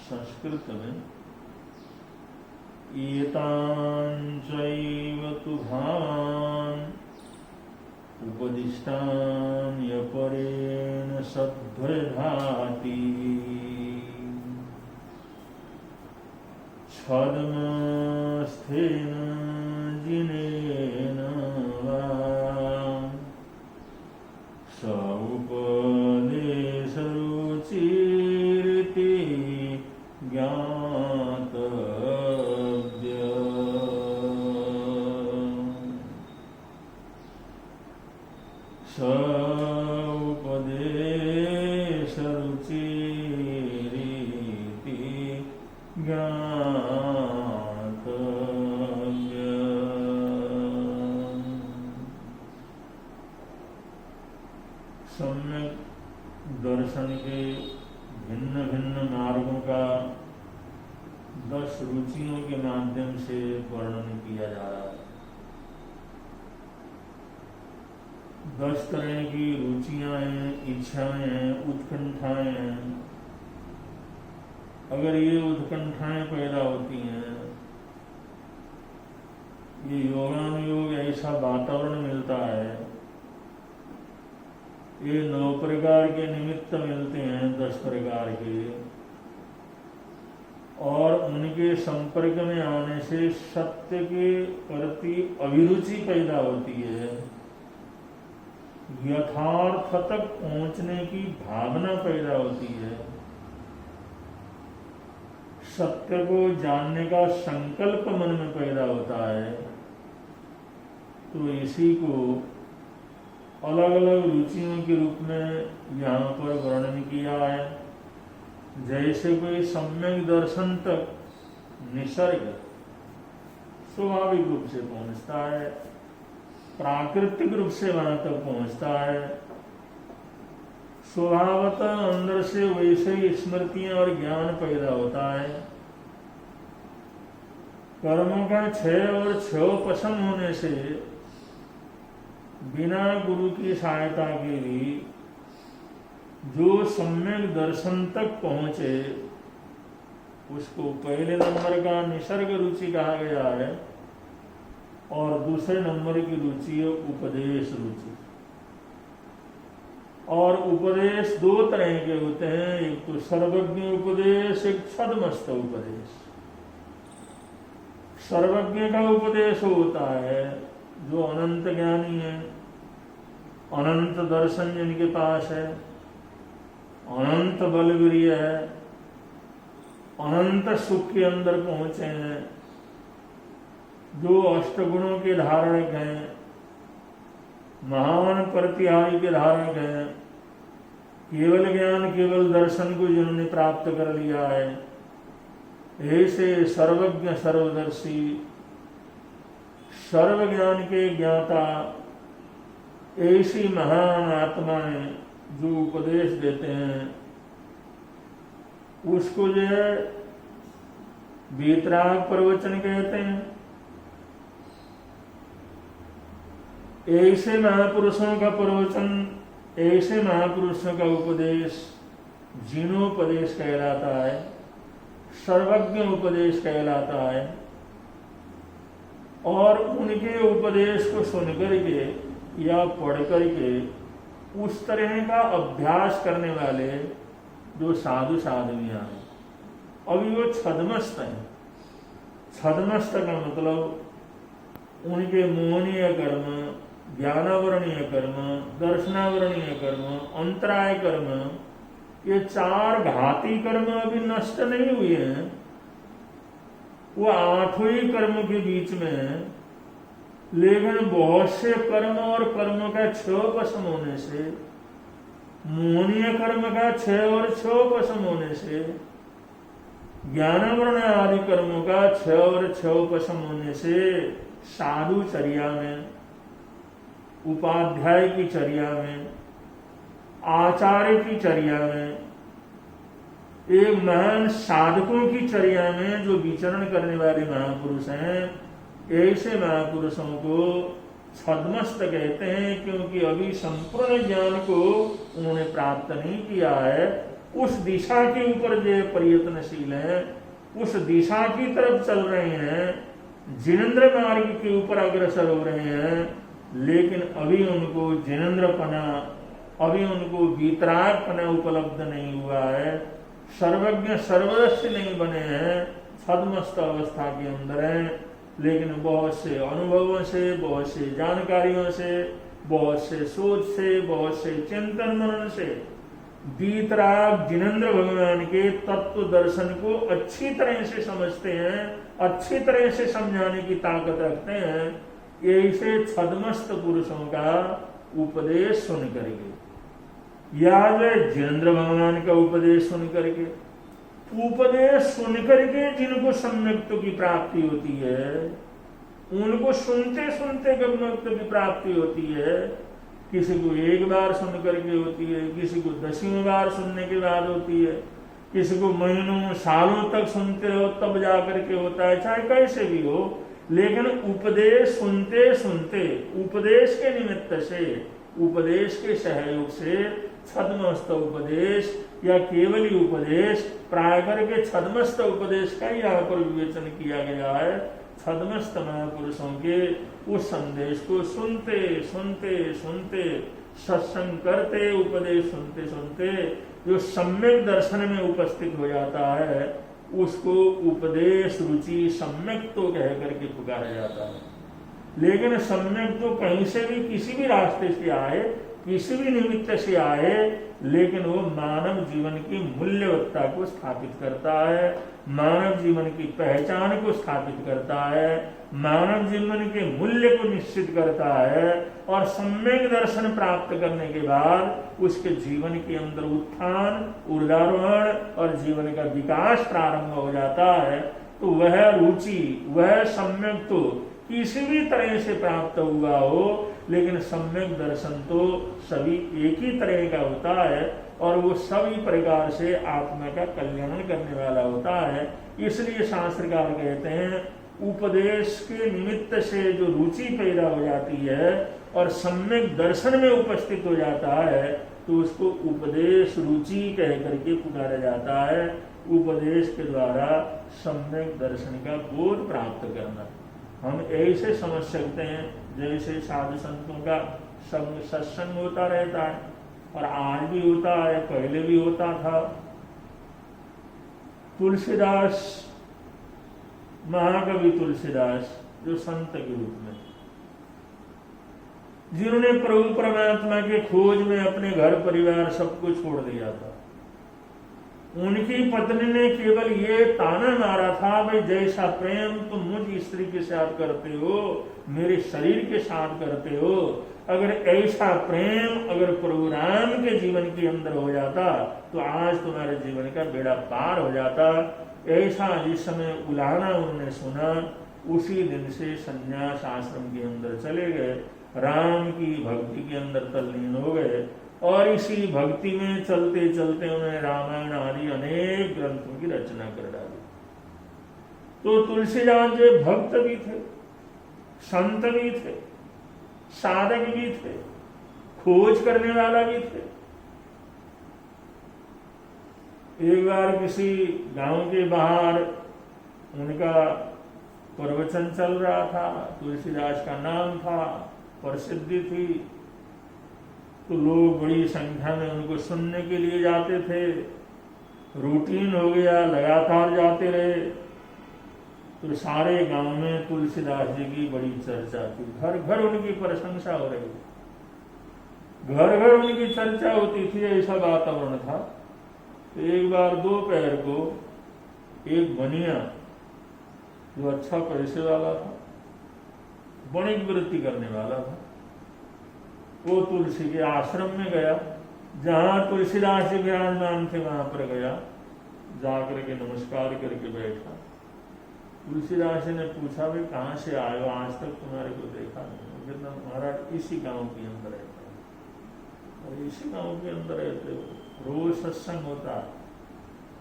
संस्कृत में एतांचैव तु भावान् उपदिष्टान् यपरेण सद्भृधाति छद्मस्थेन जिनेन वा स उपदेशरुचिरिति ज्ञातव्य। स उपदेशरुचिरिति ज्ञातव्य। सम्यक दर्शन के भिन्न भिन्न मार्गों का 10 रुचियों के माध्यम से वर्णन किया जा रहा है। 10 तरह की रुचियां हैं, इच्छाएं हैं, उत्कंठाएं हैं। अगर ये उत्कंठाएं पैदा होती हैं, ये योगानुयोग ऐसा वातावरण मिलता है, ये 9 प्रकार के निमित्त मिलते हैं, 10 प्रकार के, और उनके संपर्क में आने से सत्य के प्रति अभिरुचि पैदा होती है, यथार्थ तक पहुंचने की भावना पैदा होती है, सत्य को जानने का संकल्प मन में पैदा होता है। तो इसी को अलग अलग रुचियों के रूप में यहाँ पर वर्णन किया है। जैसे कोई सम्यक दर्शन तक निसर्ग स्वाभाविक रूप से पहुंचता है, प्राकृतिक रूप से वहां तक पहुंचता है, स्वभावतः अंदर से वैसे ही स्मृतियां और ज्ञान पैदा होता है। कर्मों का क्षय और क्षयोपशम होने से बिना गुरु की सहायता के भी जो सम्यक दर्शन तक पहुंचे उसको पहले नंबर का निसर्ग रुचि कहा गया है, और दूसरे नंबर की रुचि है उपदेश रुचि। और उपदेश 2 तरह के होते हैं, एक तो सर्वज्ञ उपदेश, एक छद्मस्त उपदेश। सर्वज्ञ का उपदेश होता है जो अनंत ज्ञानी है, अनंत दर्शन जिनके पास है, अनंत बलवीर्य है, अनंत सुख के अंदर पहुंचे हैं, जो अष्टगुणों के धारक हैं, महान प्रतिहारी के धारक हैं, केवल ज्ञान केवल दर्शन को जिन्होंने प्राप्त कर लिया है, ऐसे सर्वज्ञ सर्वदर्शी सर्वज्ञान के ज्ञाता ऐसी महान आत्माएं जो उपदेश देते हैं, उसको जो है वीतराग प्रवचन कहते हैं। ऐसे महापुरुषों का प्रवचन, ऐसे महापुरुषों का उपदेश जिनोपदेश कहलाता है, सर्वज्ञ उपदेश कहलाता है। और उनके उपदेश को सुनकर के या पढ़ करके उस तरह का अभ्यास करने वाले जो साधु साधवियां हैं, अभी वो छदमस्त हैं। छदमस्त का मतलब उनके मोहनीय कर्म, ज्ञानावरणीय कर्म, दर्शनावरणीय कर्म, अंतराय कर्म, ये 4 घाती कर्म अभी नष्ट नहीं हुए हैं। वो 8 ही कर्म के बीच में है, लेकिन बहुत से कर्म और कर्म का 6 पसम होने से, मोहनीय कर्म का 6 और 6 पसम होने से, ज्ञानावरण आदि कर्मों का 6 और 6 पसम होने से साधुचर्या में, उपाध्याय की चर्या में, आचार्य की चर्या में, एक महान साधकों की चर्या में जो विचरण करने वाले महापुरुष हैं, ऐसे महापुरुषों को छद्मस्त कहते हैं, क्योंकि अभी संपूर्ण ज्ञान को उन्होंने प्राप्त नहीं किया है। उस दिशा के ऊपर जो प्रयत्नशील हैं, उस दिशा की तरफ चल रहे हैं, जिनेंद्र मार्ग के ऊपर अग्रसर हो रहे हैं, लेकिन अभी उनको जिनेंद्रपना, अभी उनको वीतरागपना उपलब्ध नहीं हुआ है, सर्वज्ञ सर्वदर्शी नहीं बने हैं, छद्मस्त अवस्था के अंदर हैं। लेकिन बहुत से अनुभवों से, बहुत से जानकारियों से, बहुत से सोच से, बहुत से चिंतन मनन से वीतराग जिनेंद्र भगवान के तत्व दर्शन को अच्छी तरह से समझते हैं, अच्छी तरह से समझाने की ताकत रखते हैं। ऐसे छद्मस्त पुरुषों का उपदेश सुन करके, या जो जिनेंद्र भगवान का उपदेश सुन करके, उपदेश सुन करके जिनको सम्यक्त्व की प्राप्ति होती है, उनको सुनते सुनते गम्यत्व की प्राप्ति होती है। किसी को एक बार सुन करके होती है, किसी को 10वीं बार सुनने के बाद होती है, किसी को महीनों सालों तक सुनते हो तब जा करके होता है, चाहे कैसे भी हो। लेकिन उपदेश सुनते सुनते, उपदेश के निमित्त से, उपदेश के सहयोग से, छद्मस्त उपदेश या केवली उपदेश, प्राय करके छद्मस्त उपदेश का यहाँ पर विवेचन किया गया है। छद्मस्त महापुरुषों के उस संदेश को सुनते सुनते सुनते, सत्संग करते, उपदेश सुनते सुनते जो सम्यक दर्शन में उपस्थित हो जाता है, उसको उपदेश रुचि सम्यक तो कह करके पुकारा जाता है। लेकिन सम्यक तो कहीं से भी, किसी भी रास्ते से आए, किसी भी निमित्त से आए, लेकिन वो मानव जीवन की मूल्यवत्ता को स्थापित करता है, मानव जीवन की पहचान को स्थापित करता है, मानव जीवन के मूल्य को निश्चित करता है। और सम्यक दर्शन प्राप्त करने के बाद उसके जीवन के अंदर उत्थान, ऊर्जारोहण और जीवन का विकास प्रारंभ हो जाता है। तो वह रुचि, वह सम्यक तो किसी भी तरह से प्राप्त हुआ हो, लेकिन सम्यक दर्शन तो सभी एक ही तरह का होता है और वो सभी प्रकार से आत्मा का कल्याण करने वाला होता है। इसलिए शास्त्रकार कहते हैं, उपदेश के निमित्त से जो रुचि पैदा हो जाती है और सम्यक दर्शन में उपस्थित हो जाता है, तो उसको उपदेश रुचि कह करके पुकारा जाता है। उपदेश के द्वारा सम्यक दर्शन का बोध प्राप्त करना हम ऐसे समझ सकते हैं जैसे साधु संतों का सत्संग होता रहता है, और आज भी होता है, पहले भी होता था। तुलसीदास महाकवि तुलसीदास जो संत के रूप में, जिन्होंने प्रभु परमात्मा के खोज में अपने घर परिवार सबको छोड़ दिया था, उनकी पत्नी ने केवल ये ताना मारा था, भाई जैसा प्रेम तुम मुझ स्त्री के साथ करते हो, मेरे शरीर के साथ करते हो, अगर ऐसा प्रेम अगर प्रभु राम के जीवन के अंदर हो जाता तो आज तुम्हारे जीवन का बेड़ा पार हो जाता। ऐसा जिस समय उलाहना उन्होंने सुना, उसी दिन से संन्यास आश्रम के अंदर चले गए, राम की भक्ति के अंदर तल्लीन हो गए, और इसी भक्ति में चलते चलते उन्होंने रामायण आदि अनेक ग्रंथों की रचना कर डाली। तो तुलसीदास जो भक्त भी थे, संत भी थे, साधक भी थे, खोज करने वाला भी थे। एक बार किसी गांव के बाहर उनका प्रवचन चल रहा था, तुलसीदास का नाम था, प्रसिद्धि थी, तो लोग बड़ी संख्या में उनको सुनने के लिए जाते थे। रूटीन हो गया, लगातार जाते रहे, तो सारे गांव में तुलसीदास जी की बड़ी चर्चा थी, घर घर उनकी प्रशंसा हो रही थी, घर घर उनकी चर्चा होती थी, ऐसा वातावरण था। तो एक बार दोपहर को एक बनिया जो अच्छा पैसे वाला था, वणिक वृत्ति करने वाला था, वो तुलसी के आश्रम में गया, जहां तुलसीदास जी विराजमान थे वहां पर गया, जाकर के नमस्कार करके बैठा। तुलसीदास जी ने पूछा, भाई कहाँ से आए हो, आज तक तुम्हारे को देखा नहीं। कहता महाराज इसी गांव के अंदर रहता है। और इसी गांव के अंदर रहते हो, रोज सत्संग होता है,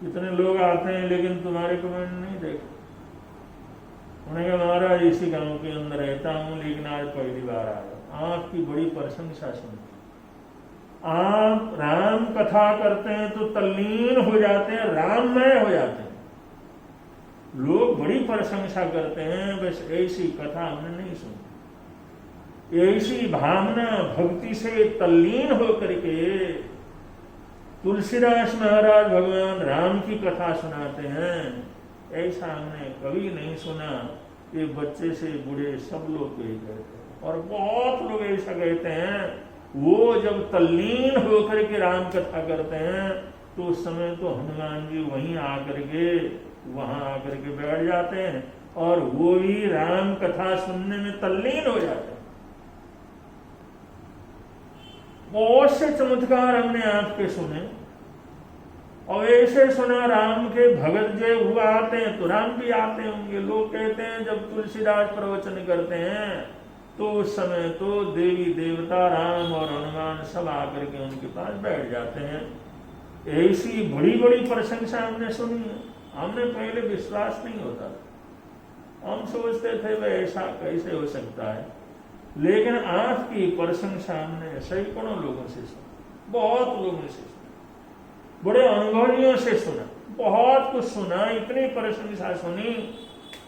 इतने लोग आते हैं, लेकिन तुम्हारे को मैंने नहीं देखा। उन्होंने कहा महाराज इसी गांव के अंदर रहता हूँ, लेकिन आज पहली बार आया। आपकी बड़ी प्रशंसा सुनती, आप राम कथा करते हैं तो तल्लीन हो जाते हैं, राममय हो जाते हैं, लोग बड़ी प्रशंसा करते हैं। बस ऐसी कथा हमने नहीं सुनी, ऐसी भावना भक्ति से तल्लीन होकर के तुलसीदास महाराज भगवान राम की कथा सुनाते हैं, ऐसा हमने कभी नहीं सुना। ये बच्चे से बूढ़े सब लोग यही कहते हैं, और बहुत लोग ऐसा कहते हैं, वो जब तल्लीन होकर के राम कथा करते हैं तो उस समय तो हनुमान जी वहीं आकर के वहां आकर के बैठ जाते हैं, और वो भी राम कथा सुनने में तल्लीन हो जाते हैं। बहुत से चमत्कार हमने आपके सुने, और ऐसे सुना राम के भगत जो हुआ आते हैं तो राम भी आते होंगे। लोग कहते हैं जब तुलसीदास प्रवचन करते हैं तो उस समय तो देवी देवता राम और हनुमान सब आकर के उनके पास बैठ जाते हैं। ऐसी बड़ी बड़ी प्रशंसा हमने सुनी है, हमने पहले विश्वास नहीं होता, हम सोचते थे वह ऐसा कैसे हो सकता है, लेकिन आपकी प्रशंसा हमने सैकड़ों लोगों से सुना, बहुत लोगों से सुना, बड़े अनुभवियों से सुना, बहुत कुछ सुना, इतनी प्रशंसा सुनी।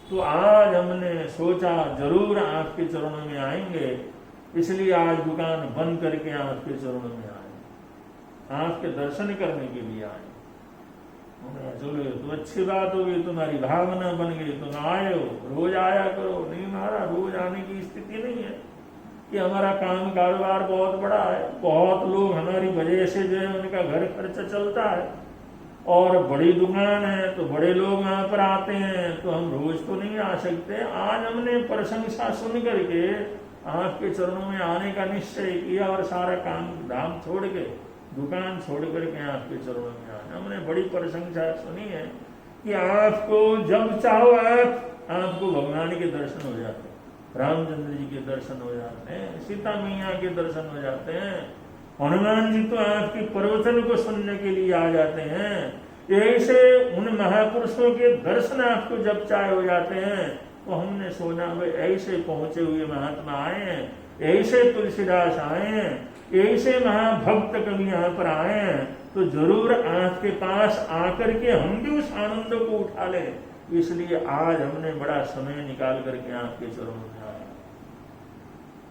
तो आज हमने सोचा जरूर आपके चरणों में आएंगे, इसलिए आज दुकान बंद करके आपके चरणों में आए, आपके दर्शन करने के लिए आए। चलो तो अच्छी बात होगी, तुम्हारी भावना बन गई, तुम आए हो, रोज आया करो। नहीं महाराज, रोज आने की स्थिति नहीं है कि हमारा काम कारोबार बहुत बड़ा है, बहुत लोग हमारी वजह से जो है उनका घर खर्चा चलता है, और बड़ी दुकान है तो बड़े लोग वहां पर आते हैं, तो हम रोज तो नहीं आ सकते। आज हमने प्रशंसा सुन करके आपके चरणों में आने का निश्चय किया, और सारा काम धाम छोड़ के, दुकान छोड़ करके आपके चरणों में आना। हमने बड़ी प्रशंसा सुनी है कि आपको जब चाहो आपको भगवान के दर्शन हो जाते हैं, रामचंद्र जी के दर्शन हो जाते हैं, सीता मैया के दर्शन हो जाते हैं, हनुमान जी तो आपके प्रवचन को सुनने के लिए आ जाते हैं। ऐसे उन महापुरुषों के दर्शन आपको जब चाहे हो जाते हैं। तो हमने सोचा भाई ऐसे पहुंचे हुए महात्मा आए हैं, ऐसे तुलसीदास आए हैं, ऐसे महाभक्त कवि यहाँ पर आए हैं, तो जरूर आपके पास आकर के हम भी उस आनंद को उठा लें। इसलिए आज हमने बड़ा समय निकाल करके आपके चरणों में आए।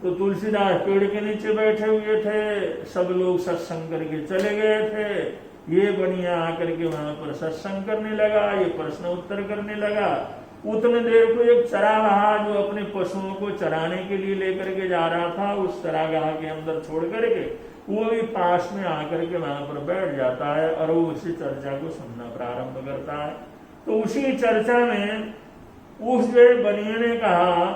तो तुलसीदास पेड़ के नीचे बैठे हुए थे, सब लोग सत्संग करके चले गए थे। ये बनिया आकर के वहां पर सत्संग करने लगा, ये प्रश्न उत्तर करने लगा। उतने देर को एक चरागाह जो अपने पशुओं को चराने के लिए लेकर के जा रहा था, उस चरागाह के अंदर छोड़ करके वो भी पास में आकर के वहां पर बैठ जाता है और वो उसी चर्चा को सुनना प्रारंभ करता है। तो उसी चर्चा में उस बनिए ने कहा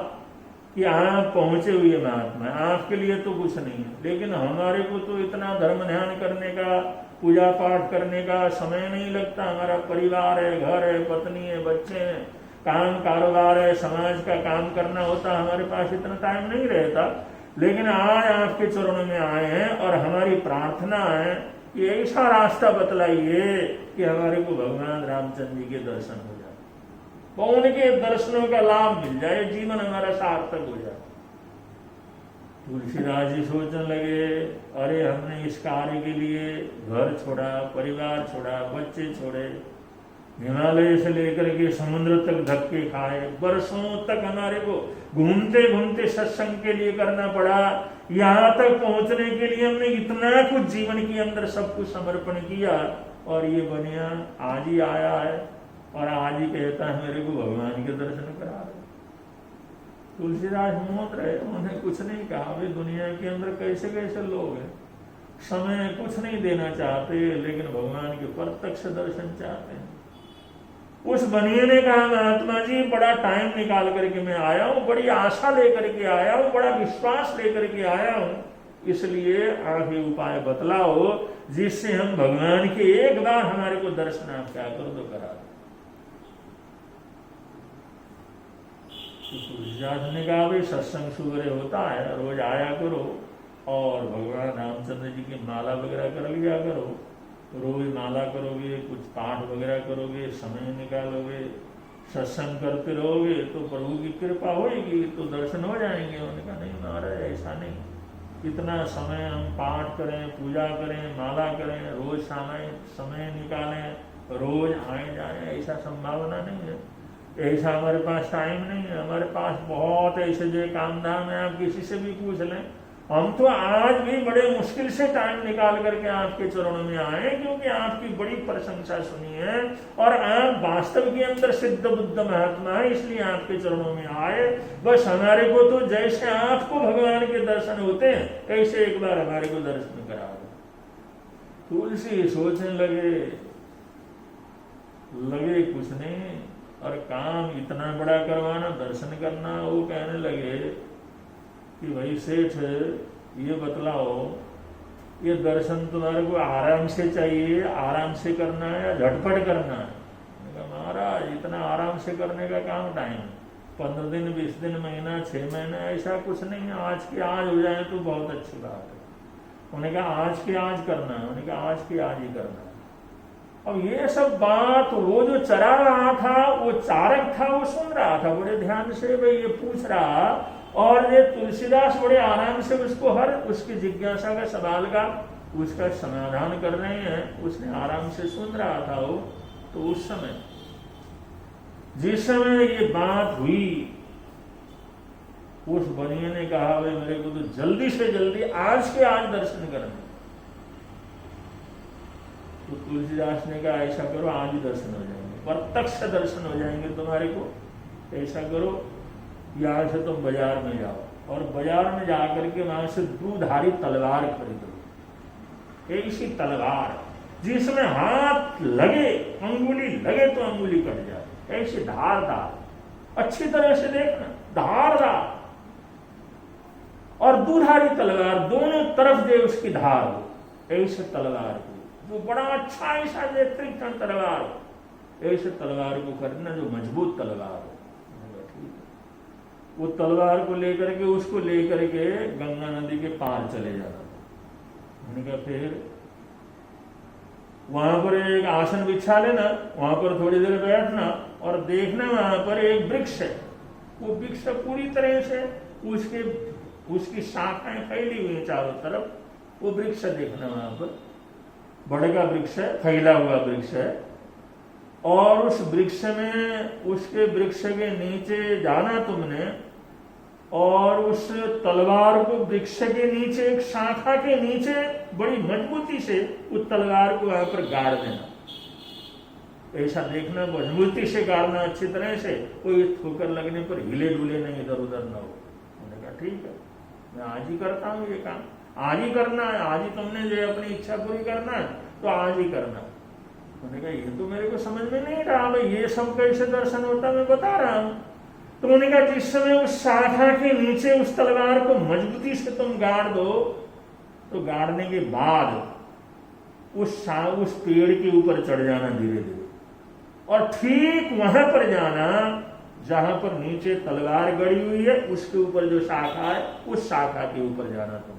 कि आप पहुंचे हुए महात्मा, आपके लिए तो कुछ नहीं है, लेकिन हमारे को तो इतना धर्म ध्यान करने का, पूजा पाठ करने का समय नहीं लगता। हमारा परिवार है, घर है, पत्नी है, बच्चे हैं, काम कारोबार है, समाज का काम करना होता, हमारे पास इतना टाइम नहीं रहता। लेकिन आज आपके चरणों में आए हैं और हमारी प्रार्थना है कि ऐसा रास्ता बतलाइए कि हमारे को भगवान रामचंद्र जी के दर्शन हो जाए, तो उनके दर्शनों का लाभ मिल जाए, जीवन हमारा सार्थक हो जाए। तुलसीदास जी सोचने लगे, अरे हमने इस कार्य के लिए घर छोड़ा, परिवार छोड़ा, बच्चे छोड़े, हिमालय से लेकर के समुद्र तक धक्के खाए, वर्षों तक हमारे को घूमते घूमते सत्संग के लिए करना पड़ा। यहाँ तक पहुंचने के लिए हमने इतना कुछ जीवन के अंदर सब कुछ समर्पण किया, और ये बनिया आज ही आया है और आज ही कहता है मेरे को भगवान के दर्शन करा दो। तुलसीदास मौत रहे, उन्होंने कुछ नहीं कहा। वे दुनिया के अंदर कैसे कैसे लोग हैं, समय कुछ नहीं देना चाहते, लेकिन भगवान के प्रत्यक्ष दर्शन चाहते हैं। उस बनिए ने कहा, महात्मा जी बड़ा टाइम निकाल करके मैं आया हूं, बड़ी आशा लेकर के आया हूं, बड़ा विश्वास लेकर के आया हूं, इसलिए आप ये उपाय बतलाओ जिससे हम भगवान के एक बार हमारे को दर्शन आप क्या करो तो करा दो। तुलसीदास ने कहा, भाई सत्संग सुबह होता है, रोज आया करो और भगवान रामचंद्र जी की माला वगैरह कर लिया करो। रोज माला करोगे, कुछ पाठ वगैरह करोगे, समय निकालोगे, सत्संग करते रहोगे तो प्रभु की कृपा होगी, तो दर्शन हो जाएंगे। उन्होंने कहा, नहीं महाराज ऐसा नहीं, कितना समय हम पाठ करें, पूजा करें, माला करें, रोज समय निकालें, रोज आए जाए, ऐसा संभावना नहीं है, ऐसा हमारे पास टाइम नहीं है। हमारे पास बहुत ऐसे जो काम धाम है, आप किसी से भी पूछ लें, हम तो आज भी बड़े मुश्किल से टाइम निकाल करके आपके चरणों में आए, क्योंकि आपकी बड़ी प्रशंसा सुनी है और आप वास्तव के अंदर सिद्ध बुद्ध महात्मा है, इसलिए आपके चरणों में आए। बस हमारे को तो जैसे आपको भगवान के दर्शन होते हैं ऐसे एक बार हमारे को दर्शन करा दो। तुलसी सोचने लगे कुछ नहीं, और काम इतना बड़ा करवाना, दर्शन करना। वो कहने लगे कि भाई सेठ ये बतलाओ, ये दर्शन तुम्हारे को आराम से चाहिए, आराम से करना है या झटपट करना है? महाराज इतना आराम से करने का काम टाइम 15 दिन, 20 दिन, महीना, 6 महीना, ऐसा कुछ नहीं है। आज की आज हो जाए तो बहुत अच्छी बात है। उन्होंने कहा आज की आज करना है, उन्होंने कहा आज की आज ही करना है। अब ये सब बात वो जो चरा रहा था, वो चारक था, वो सुन रहा था बड़े ध्यान से, भाई ये पूछ रहा, और ये तुलसीदास बड़े आराम से उसको हर उसकी जिज्ञासा का सवाल का उसका समाधान कर रहे हैं। उसने आराम से सुन रहा था वो। तो उस समय जिस समय ये बात हुई, उस बनिए ने कहा, भाई मेरे को तो जल्दी से जल्दी आज के आज दर्शन करना। तो तुलसीदास ने कहा, ऐसा करो आज ही दर्शन हो जाएंगे, प्रत्यक्ष दर्शन हो जाएंगे तुम्हारे को। ऐसा करो, यहाँ से तुम बाजार में जाओ और बाजार में जाकर के वहां से दूधारी तलवार खरीदो। ऐसी तलवार जिसमें हाथ लगे, अंगुली लगे तो अंगुली कट जाए, ऐसी धारदार, अच्छी तरह से देखना, धारदार और दूधारी तलवार, दोनों तरफ दे उसकी धार हो, ऐसे तलवार को, जो बड़ा अच्छा ऐसा तीक्ष्ण तलवार हो, ऐसे तलवार को खरीदना जो मजबूत तलवार हो। वो तलवार को लेकर के, उसको लेकर के गंगा नदी के पार चले जाना। उन्होंने कहा फिर वहां पर एक आसन बिछा लेना, वहां पर थोड़ी देर बैठना और देखना, वहां पर एक वृक्ष है, वो वृक्ष पूरी तरह से उसकी शाखाएं फैली हुई है चारों तरफ, वो वृक्ष देखना, वहां पर बड़का वृक्ष है, फैला हुआ वृक्ष है, और उस वृक्ष में, उसके वृक्ष के नीचे जाना तुमने, और उस तलवार को वृक्ष के नीचे, एक शाखा के नीचे बड़ी मजबूती से उस तलवार को वहां पर गाड़ देना। ऐसा देखना, मजबूती से गाड़ना अच्छी तरह से, कोई ठोकर लगने पर हिले डुले नहीं, इधर उधर न हो। मैंने कहा ठीक है, मैं आज ही करता हूँ ये काम, आज ही करना है, आज ही तुमने जो अपनी इच्छा पूरी करना है तो आज ही करना। मैंने कहा ये तो मेरे को समझ में नहीं रहा भाई, ये सब कैसे दर्शन होता, मैं बता रहा हूँ। तो उन्होंने कहा जिस समय उस शाखा के नीचे उस तलवार को मजबूती से तुम गाड़ दो, तो गाड़ने के बाद उस पेड़ के ऊपर चढ़ जाना धीरे धीरे, और ठीक वहां पर जाना जहां पर नीचे तलवार गड़ी हुई है, उसके ऊपर जो शाखा है उस शाखा के ऊपर जाना तुमने,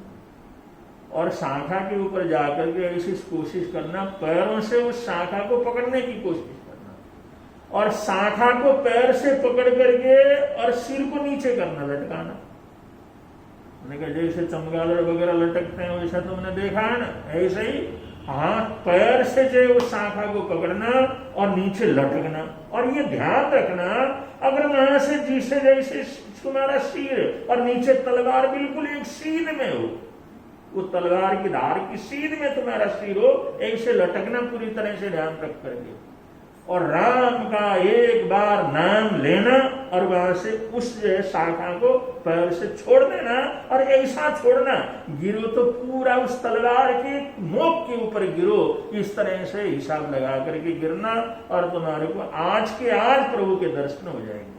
और शाखा के ऊपर जाकर के ऐसी कोशिश करना पैरों से उस शाखा को पकड़ने की कोशिश करना, और शाखा को पैर से पकड़ करके और सिर को नीचे करना, लटकाना। मैंने कहा जैसे चमगादड़ वगैरह लटकते हैं वैसा तुमने देखा है ना, ऐसे ही हाथ पैर से जो उस शाखा को पकड़ना और नीचे लटकना। और ये ध्यान रखना, अगर वहां से जिसे जैसे तुम्हारा सिर और नीचे तलवार बिल्कुल एक सीध में हो, वो तलवार की धार की सीध में तुम्हारा सिर हो, ऐसे लटकना पूरी तरह से ध्यान रख करके, और राम का एक बार नाम लेना, और वहां से उस शाखा को पैर से छोड़ देना, और ऐसा छोड़ना गिरो तो पूरा उस तलवार के नोक के ऊपर गिरो, इस तरह से हिसाब लगा करके गिरना, और तुम्हारे को आज के आज प्रभु के दर्शन हो जाएंगे।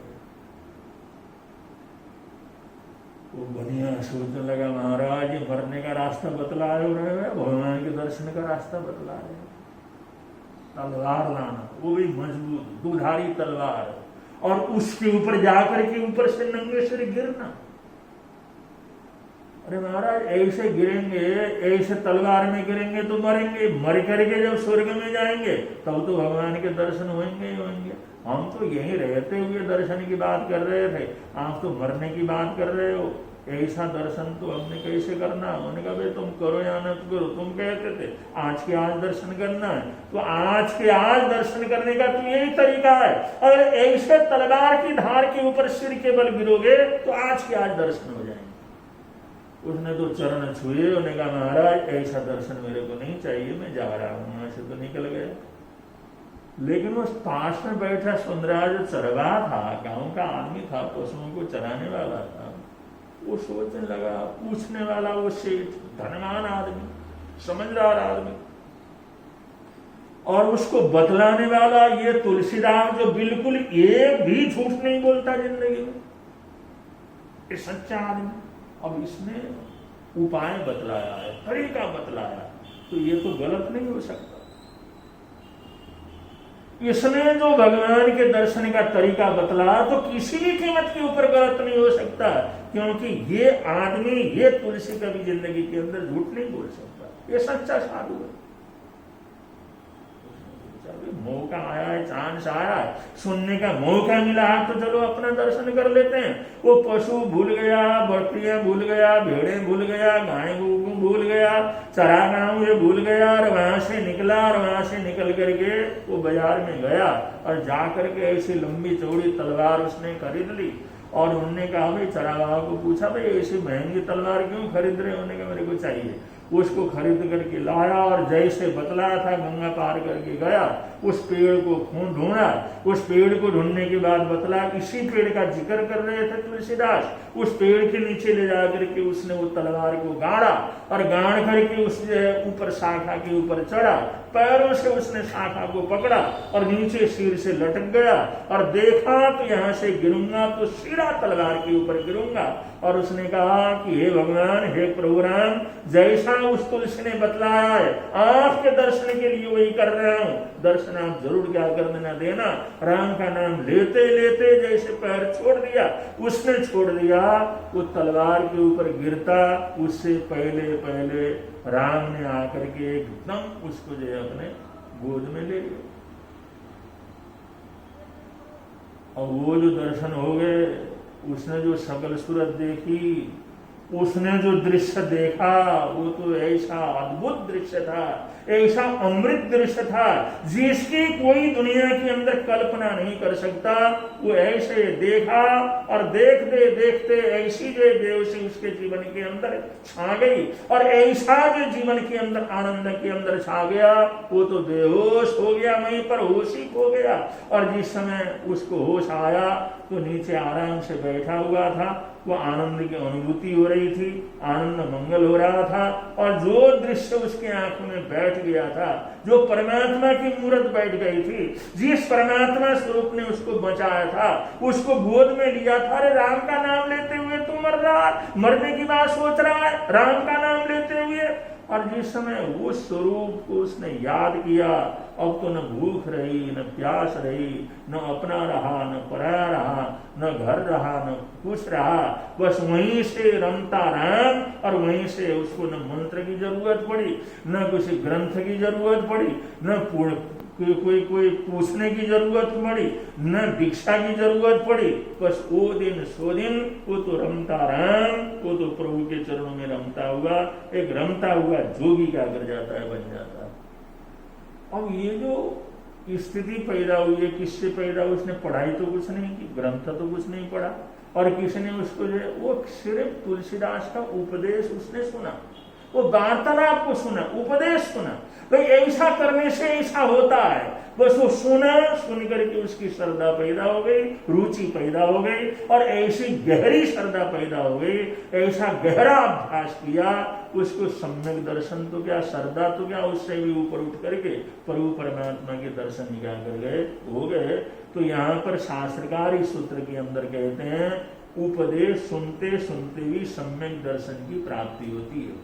वो बढ़िया सोचने लगा, महाराज ये मरने का रास्ता बतला रहे हैं, भगवान के दर्शन का रास्ता बतला रहे हैं। तलवार लाना, वो भी मजबूत दुधारी तलवार, और उसके ऊपर जाकर के ऊपर से नंगे सिर गिरना। अरे महाराज ऐसे गिरेंगे, ऐसे तलवार में गिरेंगे तो मरेंगे, मर करके जब स्वर्ग में जाएंगे तब तो भगवान के दर्शन होंगे ही होंगे। हम तो यही रहते हुए दर्शन की बात कर रहे थे, आप तो मरने की बात कर रहे हो। ऐसा दर्शन तो हमने कैसे करना? उन्होंने कहा भाई तुम करो या न करो, तुम कहते थे आज के आज दर्शन करना है, तो आज के आज दर्शन करने का तो यही तरीका है। अगर ऐसे तलवार की धार के ऊपर सिर के बल गिरोगे तो आज के आज दर्शन हो जाएंगे। उसने तो चरण छुए, उन्होंने कहा महाराज ऐसा दर्शन मेरे को नहीं चाहिए, मैं जा रहा हूं। यहाँ से तो निकल गया। लेकिन उस पास में बैठा सुंदराज चरवा था, गांव का आदमी था, पशुओं को चराने वाला था, वो सोचने लगा, पूछने वाला वो सेठ धनवान आदमी, समझदार आदमी, और उसको बतलाने वाला ये तुलसीदास जो बिल्कुल एक भी झूठ नहीं बोलता जिंदगी में, ये सच्चा आदमी। अब इसने उपाय बतलाया है, तरीका बतलाया, तो ये तो गलत नहीं हो सकता। इसने जो भगवान के दर्शन का तरीका बतलाया तो किसी भी कीमत के ऊपर गलत नहीं हो सकता, क्योंकि ये आदमी, ये तुलसी कभी जिंदगी के अंदर झूठ नहीं बोल सकता, ये सच्चा साधु है। मौका आया है, चांस आया है, सुनने का मौका मिला है, तो चलो अपना दर्शन कर लेते हैं। वो पशु भूल गया, बकरियां भूल गया, भेड़े भूल गया, गाय भूल गया, चरागाह ये भूल गया, और वहां से निकला, और वहां से निकल करके वो बाजार में गया, और जाकर के ऐसी लंबी चौड़ी तलवार उसने खरीद ली। और उन्होंने कहा भाई, चरागाह को पूछा भाई ऐसी महंगी तलवार क्यों खरीद रहे? उन्होंने कहा मेरे को चाहिए। उसको खरीद करके लाया, और जैसे बतलाया था गंगा पार करके गया, उस पेड़ को ढूंढा। उस पेड़ को ढूंढने के बाद बतला, इसी पेड़ का जिक्र कर रहे थे तुलसीदास, उस पेड़ के नीचे ले जा करके उसने वो तलवार को गाड़ा, और गाड़ करके उसने ऊपर शाखा के ऊपर चढ़ा, पैरों से उसने शाखा को पकड़ा और नीचे सिर से लटक गया, और देखा तो यहाँ से गिरूंगा तो सीधा तलवार के ऊपर गिरूंगा। और उसने कहा कि हे भगवान, हे प्रभु राम, जैसा उस तुलसी ने बतलाया है, आपके दर्शन के लिए वही कर रहा हूं, दर्शन आप जरूर क्या कर देना। राम का नाम लेते लेते जैसे पैर छोड़ दिया, उसने छोड़ दिया, वो तलवार के ऊपर गिरता उससे पहले पहले राम ने आकर के एकदम उसको जो है अपने गोद में ले लिया। और वो जो दर्शन हो गए, उसने जो सकल सूरत देखी, उसने जो दृश्य देखा वो तो ऐसा अद्भुत दृश्य था, ऐसा अमृत दृश्य था जिसकी कोई दुनिया के अंदर कल्पना नहीं कर सकता। वो ऐसे देखा और देखते देखते ऐसी जो बेहोशी उसके जीवन के अंदर छा गई और ऐसा जो जीवन के अंदर आनंद के अंदर छा गया, वो तो बेहोश हो गया, वहीं पर होशी खो गया। और जिस समय उसको होश आया तो नीचे आराम से बैठा हुआ था, वो आनंद की अनुभूति हो रही थी, आनंद मंगल हो रहा था। और जो दृश्य उसके आंखों में बैठ गया था, जो परमात्मा की मूर्त बैठ गई थी, जिस परमात्मा स्वरूप ने उसको बचाया था, उसको गोद में लिया था। अरे राम का नाम लेते हुए तू मर रहा, मरने की बात सोच रहा है, राम का नाम लेते हुए। और जिस समय वो स्वरूप को उसने याद किया, अब तो न भूख रही, न प्यास रही, न अपना रहा, न पराया रहा, न घर रहा, न कुछ रहा, बस वहीं से रमता राम। और वहीं से उसको न मंत्र की जरूरत पड़ी, न किसी ग्रंथ की जरूरत पड़ी, न कोई पूछने की जरूरत पड़ी, न दीक्षा की जरूरत पड़ी। बस वो दिन सो दिन वो तो रमता राम, वो तो प्रभु के चरणों में रमता हुआ एक रमता हुआ जोगी क्या कर जाता है, बन जाता है। अब ये जो स्थिति पैदा हुई है, किससे पैदा हुई? उसने पढ़ाई तो कुछ नहीं की, ग्रंथ तो कुछ नहीं पढ़ा, और किसने उसको जो वो सिर्फ तुलसीदास का उपदेश उसने सुना, वो वार्तालाप को सुना, उपदेश सुना, भाई ऐसा करने से ऐसा होता है। बस वो सुना, सुन करके उसकी श्रद्धा पैदा हो गई, रुचि पैदा हो गई, और ऐसी गहरी श्रद्धा पैदा हो गई, ऐसा गहरा अभ्यास किया, उसको सम्यक दर्शन तो क्या, श्रद्धा तो क्या, उससे भी ऊपर उठ करके प्रभु परमात्मा के दर्शन क्या कर गए, हो गए। तो यहाँ पर शास्त्रकार इस सूत्र के अंदर कहते हैं, उपदेश सुनते सुनते भी सम्यक दर्शन की प्राप्ति होती है,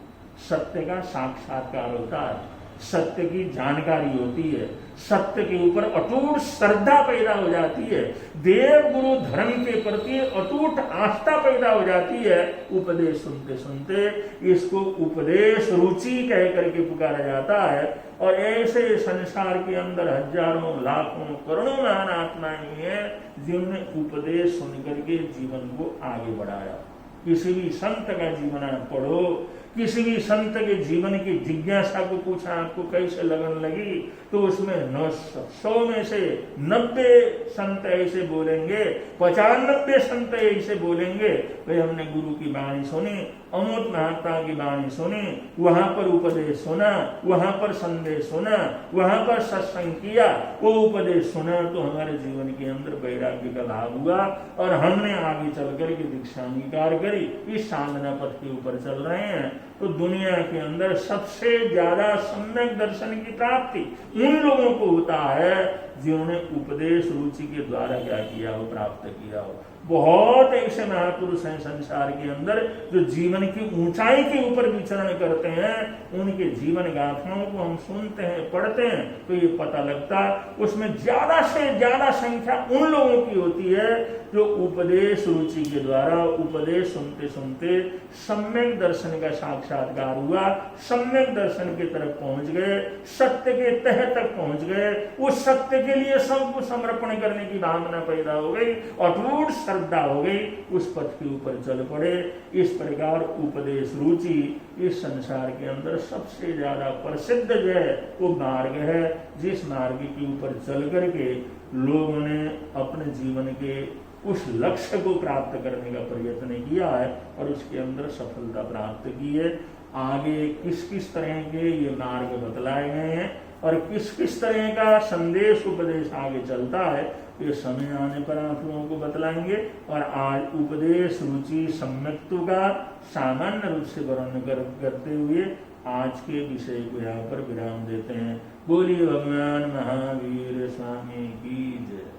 सत्य का साक्षात्कार होता है, सत्य की जानकारी होती है, सत्य के ऊपर अटूट श्रद्धा पैदा हो जाती है, देव गुरु धर्म के प्रति अटूट आस्था पैदा हो जाती है। उपदेश सुनते सुनते इसको उपदेश रुचि कह करके पुकारा जाता है। और ऐसे संसार के अंदर हजारों लाखों करोड़ों महान आत्माएं हैं जिन्होंने उपदेश सुन करके जीवन को आगे बढ़ाया। किसी भी संत का जीवन आप पढ़ो, किसी भी संत के जीवन की जिज्ञासा को पूछा आपको कैसे लगन लगी, तो उसमें 100 में से 90 संत ऐसे बोलेंगे, 95 संत ऐसे बोलेंगे, भाई हमने गुरु की वाणी सुनी, अमृत महात्मा की वाणी सुनी, वहां पर उपदेश सुना, वहां पर संदेश सुना, वहां पर सत्संग किया, वो उपदेश सुना तो हमारे जीवन के अंदर वैराग्य का लाभ हुआ और हमने आगे चल करके दीक्षा अंगीकार करी, इस साधना पथ के ऊपर चल रहे हैं। तो दुनिया के अंदर सबसे ज्यादा सम्यक दर्शन की प्राप्ति उन लोगों को होता है जिन्होंने उपदेश रुचि के द्वारा क्या किया हो, प्राप्त किया हो। बहुत ऐसे महापुरुष हैं संसार के अंदर जो जीवन की ऊंचाई के ऊपर विचरण करते हैं, उनके जीवन गाथाओं को हम सुनते हैं, पढ़ते हैं, तो ये पता लगता उसमें ज्यादा से ज्यादा संख्या उन लोगों की होती है जो उपदेश रुचि के द्वारा उपदेश सुनते सुनते सम्यक दर्शन का साक्षात्कार हुआ, सम्यक दर्शन की तरफ पहुंच गए, सत्य के तह तक पहुंच गए, उस सत्य के लिए सबको समर्पण करने की भावना पैदा हो गई, अटूट श्रद्धा हो गई, उस पथ के ऊपर चल पड़े। इस प्रकार उपदेश रुचि इस संसार के अंदर सबसे ज्यादा प्रसिद्ध जो है वो मार्ग है, जिस मार्ग के ऊपर चल करके लोगों ने अपने जीवन के उस लक्ष्य को प्राप्त करने का प्रयत्न किया है और उसके अंदर सफलता प्राप्त की है। आगे किस किस तरह के ये मार्ग बतलाए गए हैं और किस किस तरह का संदेश उपदेश आगे चलता है, ये समय आने पर आप लोगों को बतलाएंगे। और आज उपदेश रुचि सम्यक्त्व का सामान्य रूप से वर्णन करते हुए आज के विषय को यहाँ पर विराम देते हैं। बोलिए भगवान महावीर स्वामी की जय।